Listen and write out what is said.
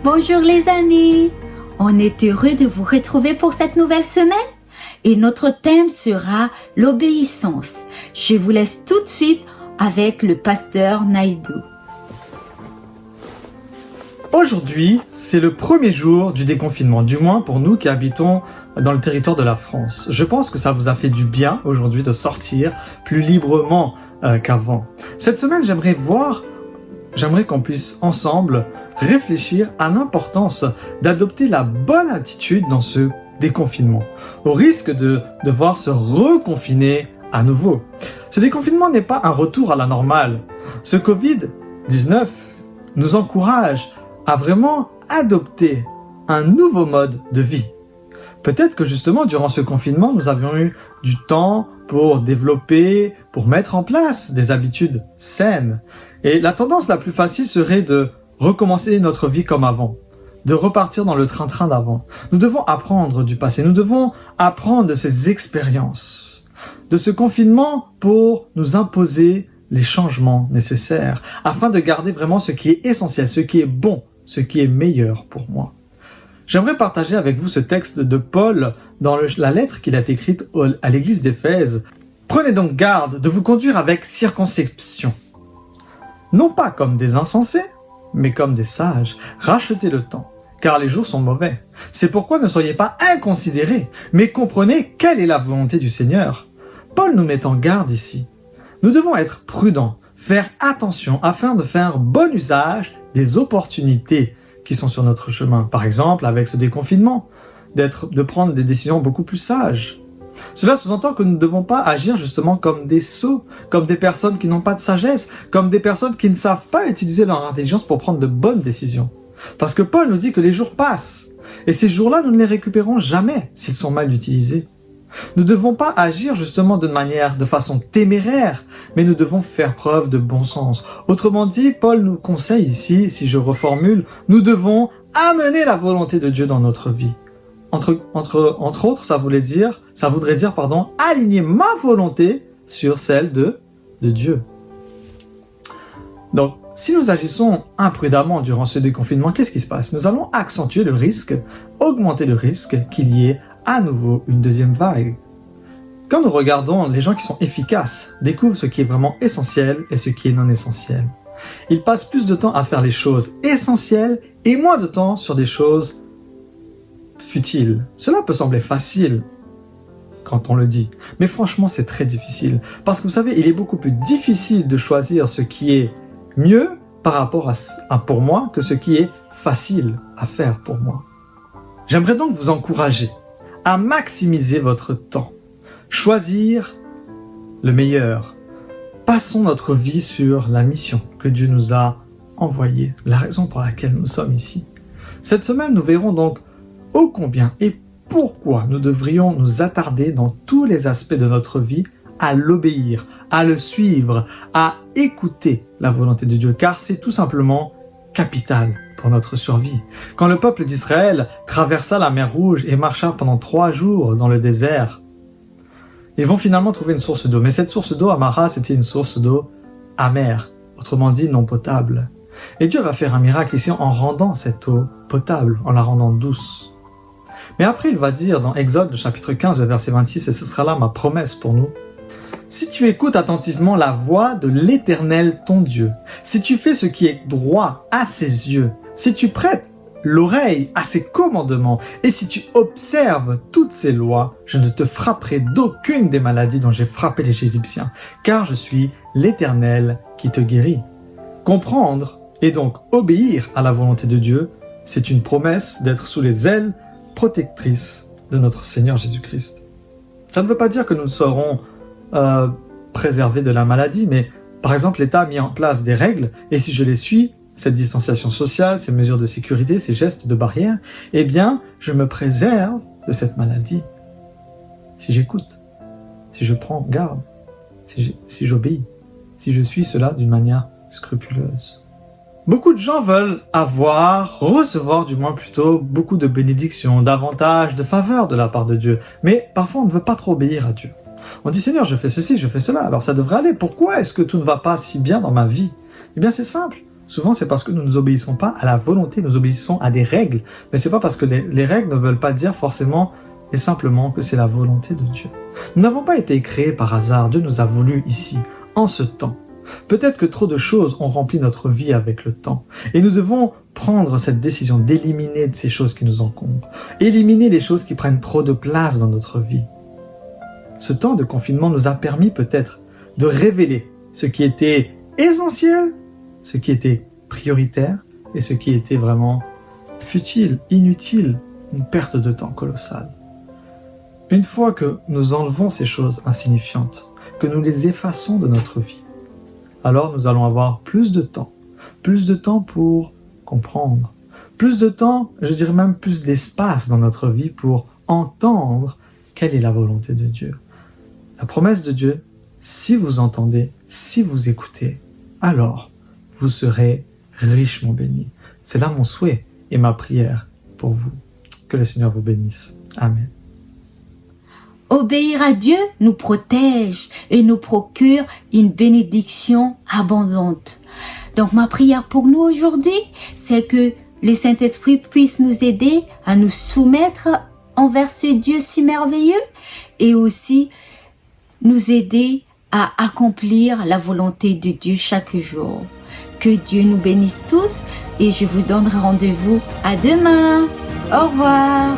Bonjour les amis, on est heureux de vous retrouver pour cette nouvelle semaine et notre thème sera l'obéissance. Je vous laisse tout de suite avec le pasteur Naïdou. Aujourd'hui, c'est le premier jour du déconfinement, du moins pour nous qui habitons dans le territoire de la France. Je pense que ça vous a fait du bien aujourd'hui de sortir plus librement qu'avant. Cette semaine, j'aimerais qu'on puisse ensemble réfléchir à l'importance d'adopter la bonne attitude dans ce déconfinement, au risque de devoir se reconfiner à nouveau. Ce déconfinement n'est pas un retour à la normale. Ce Covid-19 nous encourage à vraiment adopter un nouveau mode de vie. Peut-être que justement, durant ce confinement, nous avions eu du temps pour développer, pour mettre en place des habitudes saines. Et la tendance la plus facile serait de recommencer notre vie comme avant, de repartir dans le train-train d'avant. Nous devons apprendre du passé, nous devons apprendre de ces expériences, de ce confinement pour nous imposer les changements nécessaires, afin de garder vraiment ce qui est essentiel, ce qui est bon, ce qui est meilleur pour moi. J'aimerais partager avec vous ce texte de Paul dans la lettre qu'il a écrite à l'église d'Éphèse. Prenez donc garde de vous conduire avec circonspection, non pas comme des insensés, mais comme des sages. Rachetez le temps, car les jours sont mauvais. C'est pourquoi ne soyez pas inconsidérés, mais comprenez quelle est la volonté du Seigneur. Paul nous met en garde ici. Nous devons être prudents, faire attention afin de faire bon usage des opportunités qui sont sur notre chemin. Par exemple, avec ce déconfinement, de prendre des décisions beaucoup plus sages. Cela sous-entend que nous ne devons pas agir justement comme des sots, comme des personnes qui n'ont pas de sagesse, comme des personnes qui ne savent pas utiliser leur intelligence pour prendre de bonnes décisions. Parce que Paul nous dit que les jours passent, et ces jours-là, nous ne les récupérons jamais s'ils sont mal utilisés. Nous ne devons pas agir justement de façon téméraire, mais nous devons faire preuve de bon sens. Autrement dit, Paul nous conseille ici, si je reformule, nous devons amener la volonté de Dieu dans notre vie. Entre autres, ça voudrait dire, aligner ma volonté sur celle de Dieu. Donc, si nous agissons imprudemment durant ce déconfinement, qu'est-ce qui se passe? Nous allons accentuer le risque, augmenter le risque qu'il y ait à nouveau une deuxième vague. Quand nous regardons, les gens qui sont efficaces découvrent ce qui est vraiment essentiel et ce qui est non essentiel. Ils passent plus de temps à faire les choses essentielles et moins de temps sur des choses futiles. Cela peut sembler facile quand on le dit, mais franchement c'est très difficile. Parce que vous savez, il est beaucoup plus difficile de choisir ce qui est mieux par rapport pour moi que ce qui est facile à faire pour moi. J'aimerais donc vous encourager à maximiser votre temps, choisir le meilleur. Passons notre vie sur la mission que Dieu nous a envoyée, la raison pour laquelle nous sommes ici. Cette semaine, nous verrons donc ô combien et pourquoi nous devrions nous attarder dans tous les aspects de notre vie à l'obéir, à le suivre, à écouter la volonté de Dieu, car c'est tout simplement capital pour notre survie. Quand le peuple d'Israël traversa la mer Rouge et marcha pendant 3 jours dans le désert, ils vont finalement trouver une source d'eau. Mais cette source d'eau, à Mara, c'était une source d'eau amère, autrement dit non potable. Et Dieu va faire un miracle ici en rendant cette eau potable, en la rendant douce. Mais après, il va dire dans Exode, chapitre 15, verset 26, et ce sera là ma promesse pour nous, « Si tu écoutes attentivement la voix de l'Éternel ton Dieu, si tu fais ce qui est droit à ses yeux, si tu prêtes l'oreille à ses commandements, et si tu observes toutes ses lois, je ne te frapperai d'aucune des maladies dont j'ai frappé les Égyptiens, car je suis l'Éternel qui te guérit. » Comprendre et donc obéir à la volonté de Dieu, c'est une promesse d'être sous les ailes protectrices de notre Seigneur Jésus-Christ. Ça ne veut pas dire que nous serons préservés de la maladie, mais par exemple l'État a mis en place des règles, et si je les suis, cette distanciation sociale, ces mesures de sécurité, ces gestes de barrière, eh bien, je me préserve de cette maladie. Si j'écoute, si je prends garde, si j'obéis, si je suis cela d'une manière scrupuleuse. Beaucoup de gens veulent recevoir du moins plutôt, beaucoup de bénédictions, d'avantages, de faveurs de la part de Dieu. Mais parfois on ne veut pas trop obéir à Dieu. On dit Seigneur, je fais ceci, je fais cela, alors ça devrait aller. Pourquoi est-ce que tout ne va pas si bien dans ma vie? Eh bien c'est simple. Souvent, c'est parce que nous ne nous obéissons pas à la volonté, nous obéissons à des règles. Mais c'est pas parce que les règles ne veulent pas dire forcément et simplement que c'est la volonté de Dieu. Nous n'avons pas été créés par hasard. Dieu nous a voulu ici, en ce temps. Peut-être que trop de choses ont rempli notre vie avec le temps. Et nous devons prendre cette décision d'éliminer ces choses qui nous encombrent. Éliminer les choses qui prennent trop de place dans notre vie. Ce temps de confinement nous a permis peut-être de révéler ce qui était essentiel, ce qui était prioritaire et ce qui était vraiment futile, inutile, une perte de temps colossale. Une fois que nous enlevons ces choses insignifiantes, que nous les effaçons de notre vie, alors nous allons avoir plus de temps pour comprendre, plus de temps, je dirais même plus d'espace dans notre vie pour entendre quelle est la volonté de Dieu. La promesse de Dieu, si vous entendez, si vous écoutez, alors vous serez richement bénis. C'est là mon souhait et ma prière pour vous. Que le Seigneur vous bénisse. Amen. Obéir à Dieu nous protège et nous procure une bénédiction abondante. Donc ma prière pour nous aujourd'hui, c'est que le Saint-Esprit puisse nous aider à nous soumettre envers ce Dieu si merveilleux et aussi nous aider à accomplir la volonté de Dieu chaque jour. Que Dieu nous bénisse tous et je vous donnerai rendez-vous à demain. Au revoir.